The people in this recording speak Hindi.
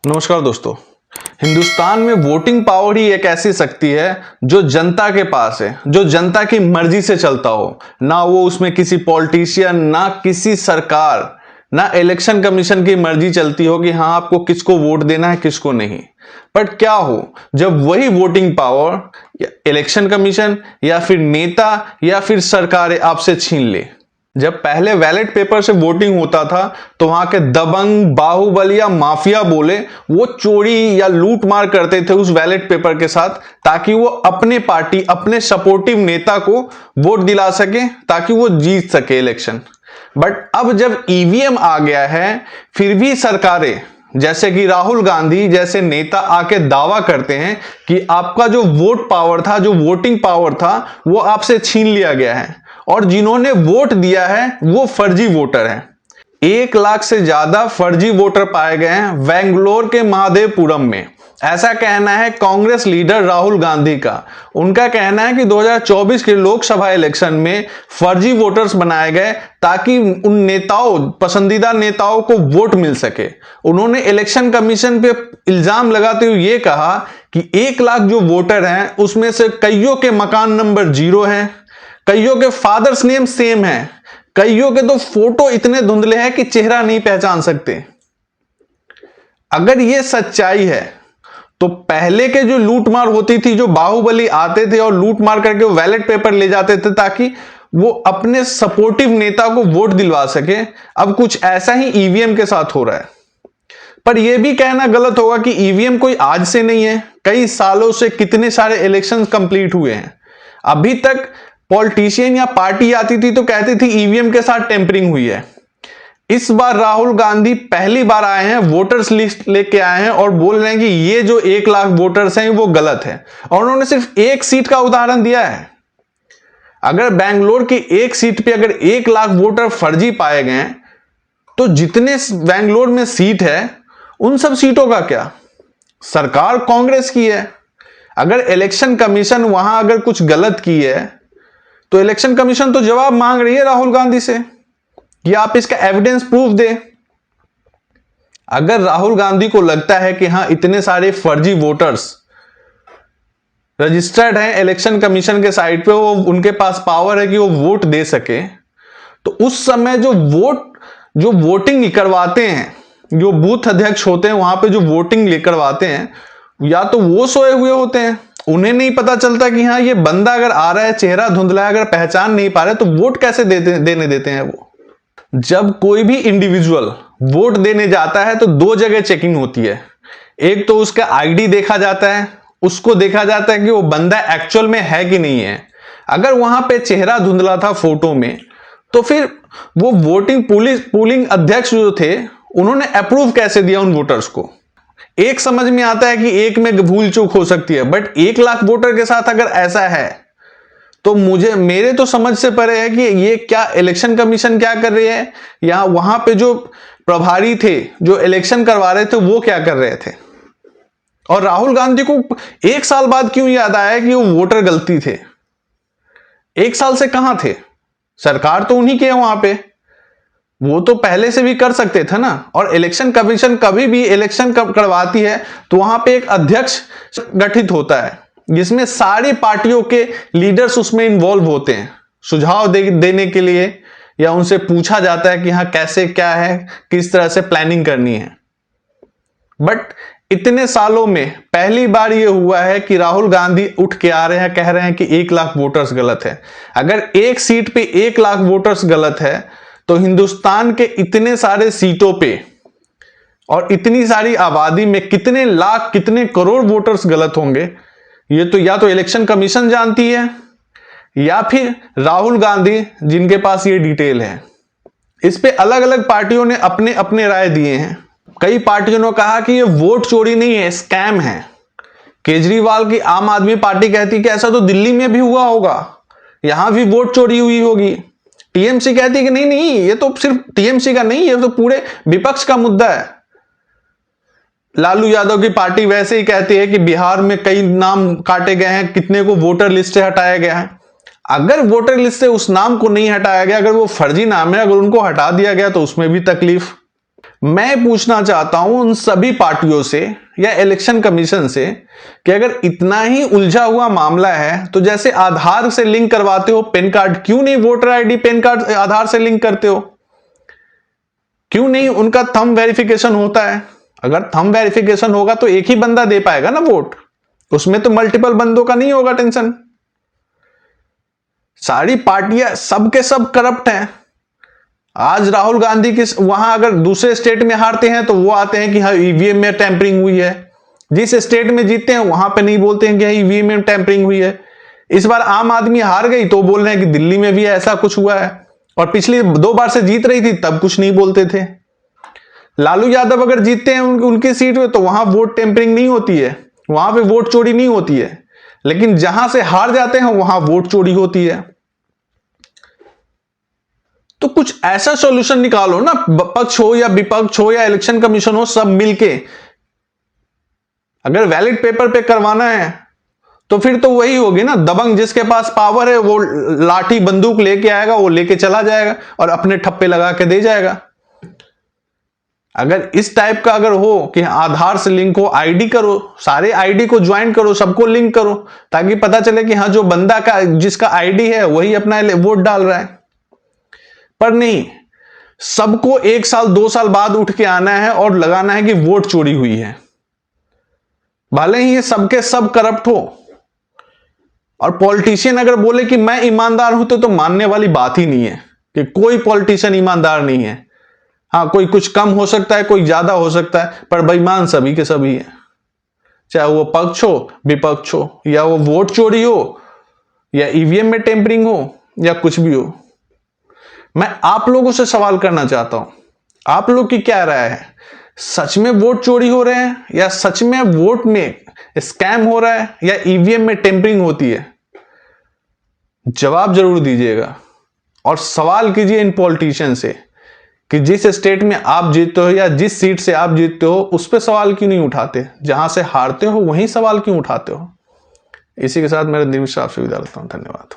नमस्कार दोस्तों। हिंदुस्तान में वोटिंग पावर ही एक ऐसी शक्ति है जो जनता के पास है, जो जनता की मर्जी से चलता हो। ना वो उसमें किसी पॉलिटिशियन, ना किसी सरकार, ना इलेक्शन कमीशन की मर्जी चलती हो कि हाँ आपको किसको वोट देना है किसको नहीं। बट क्या हो जब वही वोटिंग पावर इलेक्शन कमीशन या फिर नेता या फिर सरकार आपसे छीन ले। जब पहले बैलेट पेपर से वोटिंग होता था तो वहां के दबंग, बाहुबली या माफिया बोले वो चोरी या लूट मार करते थे उस बैलेट पेपर के साथ, ताकि वो अपने पार्टी, अपने सपोर्टिव नेता को वोट दिला सके, ताकि वो जीत सके इलेक्शन। बट अब जब ईवीएम आ गया है, फिर भी सरकारें जैसे कि राहुल गांधी जैसे नेता आके दावा करते हैं कि आपका जो वोट पावर था, जो वोटिंग पावर था, वो आपसे छीन लिया गया है और जिन्होंने वोट दिया है वो फर्जी वोटर हैं। 1 लाख से ज्यादा फर्जी वोटर पाए गए हैं बेंगलोर के महादेवपुरम में। ऐसा कहना है कांग्रेस लीडर राहुल गांधी का। उनका कहना है कि 2024 के लोकसभा इलेक्शन में फर्जी वोटर्स बनाए गए ताकि उन नेताओं, पसंदीदा नेताओं को वोट मिल सके। उन्होंने इलेक्शन कमीशन पे इल्जाम लगाते हुए ये कहा कि 1 लाख जो वोटर हैं उसमें से कईयों के मकान नंबर 0 है, कईयों के फादर्स नेम सेम है, कईयों के तो फोटो इतने धुंधले हैं कि चेहरा नहीं पहचान सकते। अगर ये सच्चाई है तो पहले के जो लूटमार होती थी, जो बाहुबली आते थे और लूट मार करके वो बैलेट पेपर ले जाते थे ताकि वो अपने सपोर्टिव नेता को वोट दिलवा सके, अब कुछ ऐसा ही ईवीएम के साथ हो रहा है। पर यह भी कहना गलत होगा कि ईवीएम कोई आज से नहीं है, कई सालों से कितने सारे इलेक्शन कंप्लीट हुए हैं। अभी तक पॉलिटिशियन या पार्टी आती थी तो कहती थी ईवीएम के साथ टेम्परिंग हुई है। इस बार राहुल गांधी पहली बार आए हैं, वोटर्स लिस्ट लेके आए हैं और बोल रहे हैं कि ये जो 1 लाख वोटर्स हैं वो गलत है। और उन्होंने सिर्फ एक सीट का उदाहरण दिया है। अगर बेंगलोर की एक सीट पे अगर 1 लाख वोटर फर्जी पाए गए तो जितने बेंगलोर में सीट है उन सब सीटों का क्या? सरकार कांग्रेस की है। अगर इलेक्शन कमीशन वहां अगर कुछ गलत की है तो इलेक्शन कमीशन तो जवाब मांग रही है राहुल गांधी से कि आप इसका एविडेंस प्रूफ दे। अगर राहुल गांधी को लगता है कि हां इतने सारे फर्जी वोटर्स रजिस्टर्ड हैं इलेक्शन कमीशन के साइट पे, वो उनके पास पावर है कि वो वोट दे सके, तो उस समय जो वोटिंग करवाते हैं, जो बूथ अध्यक्ष होते हैं वहां पे जो वोटिंग करवाते हैं, या तो वो सोए हुए होते हैं, उन्हें नहीं पता चलता कि हाँ ये बंदा अगर आ रहा है, चेहरा धुंधला है, अगर पहचान नहीं पा रहे तो वोट कैसे देने देते हैं वो। जब कोई भी इंडिविजुअल वोट देने जाता है तो 2 जगह चेकिंग होती है। एक तो उसका आईडी देखा जाता है, उसको देखा जाता है कि वो बंदा एक्चुअल में है कि नहीं है। अगर वहां पे चेहरा धुंधला था फोटो में तो फिर वो पोलिंग अध्यक्ष जो थे उन्होंने अप्रूव कैसे दिया उन वोटर्स को? एक समझ में आता है कि एक में भूल चूक हो सकती है, बट 1 लाख वोटर के साथ अगर ऐसा है तो मेरे तो समझ से परे है कि ये क्या इलेक्शन कमीशन क्या कर रही है, या वहां पे जो प्रभारी थे जो इलेक्शन करवा रहे थे वो क्या कर रहे थे। और राहुल गांधी को 1 साल बाद क्यों याद आया कि वो वोटर गलती थे? 1 साल से कहां थे? सरकार तो उन्हीं के है वहां पे, वो तो पहले से भी कर सकते थे ना। और इलेक्शन कमीशन कभी भी इलेक्शन करवाती है तो वहां पे एक अध्यक्ष गठित होता है जिसमें सारी पार्टियों के लीडर्स उसमें इन्वॉल्व होते हैं, सुझाव देने के लिए, या उनसे पूछा जाता है कि हाँ कैसे क्या है, किस तरह से प्लानिंग करनी है। बट इतने सालों में पहली बार यह हुआ है कि राहुल गांधी उठ के आ रहे हैं, कह रहे हैं कि 1 लाख वोटर्स गलत है। अगर एक सीट पे 1 लाख वोटर्स गलत है तो हिंदुस्तान के इतने सारे सीटों पे और इतनी सारी आबादी में कितने लाख, कितने करोड़ वोटर्स गलत होंगे, ये तो या तो इलेक्शन कमीशन जानती है या फिर राहुल गांधी जिनके पास ये डिटेल है। इस पे अलग अलग पार्टियों ने अपने अपने राय दिए हैं। कई पार्टियों ने कहा कि ये वोट चोरी नहीं है, स्कैम है। केजरीवाल की आम आदमी पार्टी कहती है कि ऐसा तो दिल्ली में भी हुआ होगा, यहां भी वोट चोरी हुई होगी। टीएमसी कहती है कि नहीं नहीं, ये तो सिर्फ टीएमसी का नहीं, ये तो पूरे विपक्ष का मुद्दा है। लालू यादव की पार्टी वैसे ही कहती है कि बिहार में कई नाम काटे गए हैं, कितने को वोटर लिस्ट से हटाया गया है। अगर वोटर लिस्ट से उस नाम को नहीं हटाया गया, अगर वो फर्जी नाम है, अगर उनको हटा दिया गया तो उसमें भी तकलीफ। मैं पूछना चाहता हूं उन सभी पार्टियों से या इलेक्शन कमीशन से कि अगर इतना ही उलझा हुआ मामला है तो जैसे आधार से लिंक करवाते हो पैन कार्ड, क्यों नहीं वोटर आईडी पैन कार्ड आधार से लिंक करते हो? क्यों नहीं उनका थंब वेरिफिकेशन होता है? अगर थंब वेरिफिकेशन होगा तो एक ही बंदा दे पाएगा ना वोट, उसमें तो मल्टीपल बंदों का नहीं होगा टेंशन। सारी पार्टियां सबके सब करप्ट हैं। आज राहुल गांधी की वहां अगर दूसरे स्टेट में हारते हैं तो वो आते हैं कि हाँ ईवीएम में टैंपरिंग हुई है, जिस स्टेट में जीतते हैं वहां पे नहीं बोलते हैं कि हाँ ईवीएम में टैंपरिंग हुई है। इस बार आम आदमी हार गई तो बोल रहे हैं कि दिल्ली में भी ऐसा कुछ हुआ है, और पिछली 2 बार से जीत रही थी तब कुछ नहीं बोलते थे। लालू यादव अगर जीतते हैं उनकी सीट में तो वहां वोट टैंपरिंग नहीं होती है, वहां पे वोट चोरी नहीं होती है, लेकिन जहां से हार जाते हैं वहां वोट चोरी होती है। तो कुछ ऐसा सॉल्यूशन निकालो ना, पक्ष हो या विपक्ष हो या इलेक्शन कमीशन हो, सब मिलके। अगर वैलिड पेपर पे करवाना है तो फिर तो वही होगी ना, दबंग जिसके पास पावर है वो लाठी बंदूक लेके आएगा, वो लेके चला जाएगा और अपने ठप्पे लगा के दे जाएगा। अगर इस टाइप का अगर हो कि आधार से लिंक हो, आईडी करो, सारे आईडी को ज्वाइन करो, सबको लिंक करो, ताकि पता चले कि हाँ जो बंदा का जिसका आईडी है वही अपना वोट डाल रहा है। पर नहीं, सबको 1 साल 2 साल बाद उठ के आना है और लगाना है कि वोट चोरी हुई है, भले ही ये सबके सब करप्ट हो। और पॉलिटिशियन अगर बोले कि मैं ईमानदार हूं तो मानने वाली बात ही नहीं है कि कोई पॉलिटिशियन ईमानदार नहीं है। हाँ, कोई कुछ कम हो सकता है, कोई ज्यादा हो सकता है, पर बेईमान सभी के सभी है, चाहे वो पक्ष हो विपक्ष हो, या वो वोट चोरी हो या ईवीएम में टेम्परिंग हो या कुछ भी हो। मैं आप लोगों से सवाल करना चाहता हूं, आप लोग की क्या राय है? सच में वोट चोरी हो रहे हैं या सच में वोट में स्कैम हो रहा है या ईवीएम में टेम्परिंग होती है? जवाब जरूर दीजिएगा और सवाल कीजिए इन पॉलिटिशियन से कि जिस स्टेट में आप जीतते हो या जिस सीट से आप जीतते हो उस पर सवाल क्यों नहीं उठाते, जहां से हारते हो वहीं सवाल क्यों उठाते हो। इसी के साथ मेरे दिन से आपसे विदा लेता हूं। धन्यवाद।